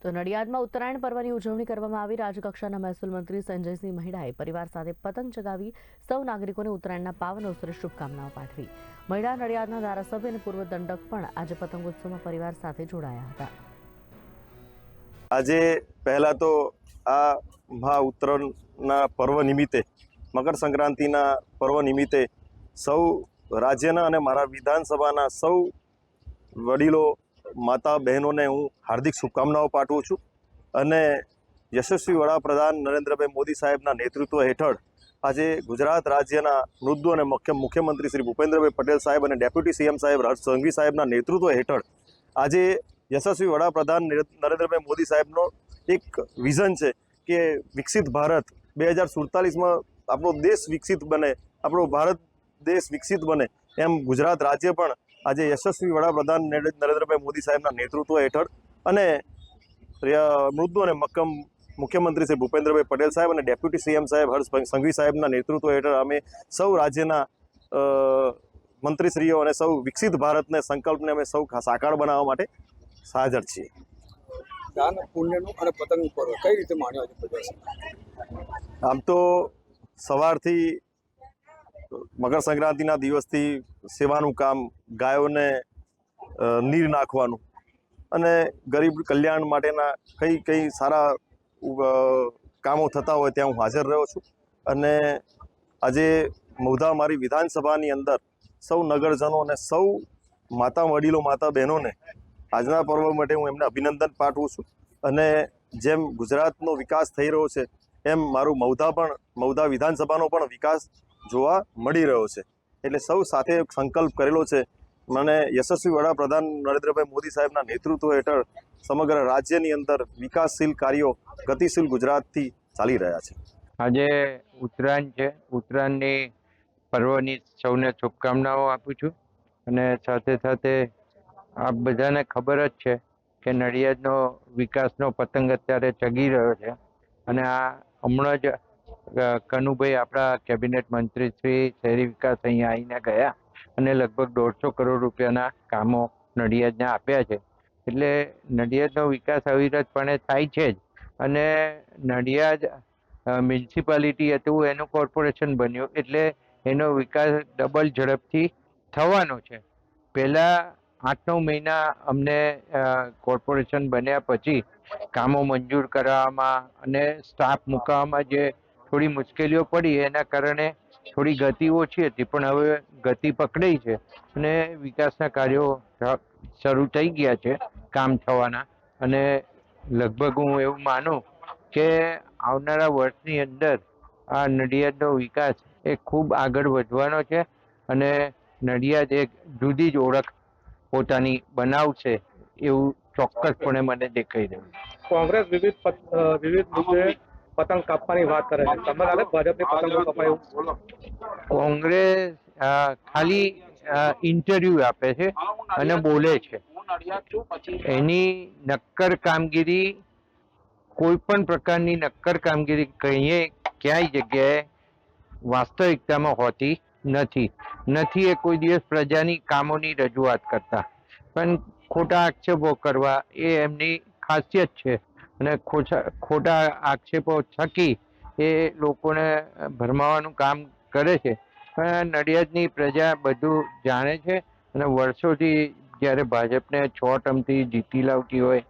તો નડિયાદમાં ઉત્તરાયણ પર્વની ઉજવણી કરવામાં આવી। રાજ્યકક્ષાના મહેસૂલ મંત્રી સંજયસિંહ મહિડાએ પરિવાર સાથે પતંગ ચગાવી સૌ નાગરિકોને ઉત્તરાયણના પાવન અવસરે શુભકામનાઓ પાઠવી। મહિડા નડિયાદના ધારાસભ્ય અને પૂર્વ દંડક પણ આજે પતંગોત્સવમાં પરિવાર સાથે જોડાયા હતા। આજે પહેલા તો આ મહા ઉત્તરાયણના પર્વ નિમિત્તે મકર સંક્રાંતિના પર્વ નિમિત્તે સૌ રાજ્યના અને મારા વિધાનસભાના સૌ વડીલો માતા બહેનોને હું હાર્દિક શુભકામનાઓ પાઠવું છું અને યશસ્વી વડાપ્રધાન નરેન્દ્રભાઈ મોદી સાહેબના નેતૃત્વ હેઠળ આજે ગુજરાત રાજ્યના મૃદુ અને મુખ્યમંત્રી શ્રી ભૂપેન્દ્રભાઈ પટેલ સાહેબ અને ડેપ્યુટી સીએમ સાહેબ હર્ષ સંઘવી સાહેબના નેતૃત્વ હેઠળ આજે યશસ્વી વડાપ્રધાન નરેન્દ્રભાઈ મોદી સાહેબનો એક વિઝન છે કે વિકસિત ભારત 2047માં આપણો દેશ વિકસિત બને, આપણો ભારત દેશ વિકસિત બને, એમ ગુજરાત રાજ્ય પણ આજે યશસ્વી વડાપ્રધાન નરેન્દ્રભાઈ મોદી સાહેબના નેતૃત્વ હેઠળ અને મૃદુ અને મુખ્યમંત્રી શ્રી ભૂપેન્દ્રભાઈ પટેલ સાહેબ અને ડેપ્યુટી સીએમ સાહેબ હર્ષ સંઘવી સાહેબના નેતૃત્વ હેઠળ અમે સૌ રાજ્યના મંત્રીશ્રીઓ અને સૌ વિકસિત ભારતને સંકલ્પને અમે સૌ સાકાર બનાવવા માટે હાજર છીએ। દાન પુણ્યનું અને પતંગ પર્વ કઈ રીતે માણ્યો છે? આમ તો સવારથી મકર સંક્રાંતિના દિવસથી સેવાનું કામ, ગાયોને નીર નાખવાનું અને ગરીબ કલ્યાણ માટેના કઈ સારા કામો થતા હોય ત્યાં હું હાજર રહ્યો છું અને આજે મહુધા મારી વિધાનસભાની અંદર સૌ નગરજનો અને સૌ વડીલો માતા બહેનોને આજના પર્વ માટે હું એમને અભિનંદન પાઠવું છું અને જેમ ગુજરાતનો વિકાસ થઈ રહ્યો છે એમ મારું મહુધા વિધાનસભાનો પણ વિકાસ જોવા મળી રહ્યો છે। એટલે સૌ સાથે સંકલ્પ કરેલો છે। મને યશસ્વી વડાપ્રધાન નરેન્દ્રભાઈ મોદી સાહેબના નેતૃત્વ હેઠળ સમગ્ર રાજ્યની અંદર વિકાસશીલ કાર્યો ગતિશીલ ગુજરાતથી ચાલી રહ્યા છે। આજે ઉત્તરાયણ છે, ઉત્તરાયણની પર્વની સૌને શુભકામનાઓ આપું છું અને સાથે સાથે આપ બધાને ખબર જ છે કે નડિયાદનો વિકાસનો પતંગ અત્યારે ચગી રહ્યો છે અને આ હમણાં જ કનુભાઈ આપણા કેબિનેટ મંત્રી શ્રી શહેરી વિકાસ અહીંયા આવીને ગયા અને લગભગ 150 કરોડ રૂપિયાના કામો નડિયાદને આપ્યા છે। એટલે નડિયાદનો વિકાસ અવિરતપણે થાય છે જ અને નડિયાદ મ્યુનિસિપાલિટી હતું એનું કોર્પોરેશન બન્યું એટલે એનો વિકાસ ડબલ ઝડપથી થવાનો છે। પહેલાં 8-9 મહિના અમને કોર્પોરેશન બન્યા પછી કામો મંજૂર કરવામાં અને સ્ટાફ મૂકવામાં જે થોડી મુશ્કેલીઓ પડી એના કારણે થોડી ગતિ ઓછી હતી, પણ હવે ગતિ પકડાઈ છે અને વિકાસના કાર્યો શરૂ થઈ ગયા છે કામ થવાના અને લગભગ હું એવું માનું કે આવનારા વર્ષની અંદર આ નડિયાદનો વિકાસ એ ખૂબ આગળ વધવાનો છે અને નડિયાદ એક જુદી જ ઓળખ પોતાની બનાવશે એવું ચોક્કસપણે મને દેખાઈ રહ્યું છે। કોંગ્રેસ વિવિધ મુદ્દે પતંગ કાપવાની વાત કરે છે, તમે લાગે ભાજપની પતંગો કપાયું? કોંગ્રેસ ખાલી ઇન્ટરવ્યુ આપે છે અને બોલે છે, એની નક્કર કામગીરી કોઈ પણ પ્રકારની નક્કર કામગીરી ક્યાંય જગ્યાએ વાસ્તવિકતામાં હોતી નથી એ કોઈ દિવસ પ્રજાની કામોની રજૂઆત કરતા, પણ ખોટા આક્ષેપો કરવા એ એમની ખાસિયત છે અને ખોટા આક્ષેપો થકી એ લોકોને ભરમાવાનું કામ કરે છે। પણ નડિયાદની પ્રજા બધું જાણે છે અને વર્ષોથી જ્યારે ભાજપને 6 ટર્મથી જીતી લાવતી હોય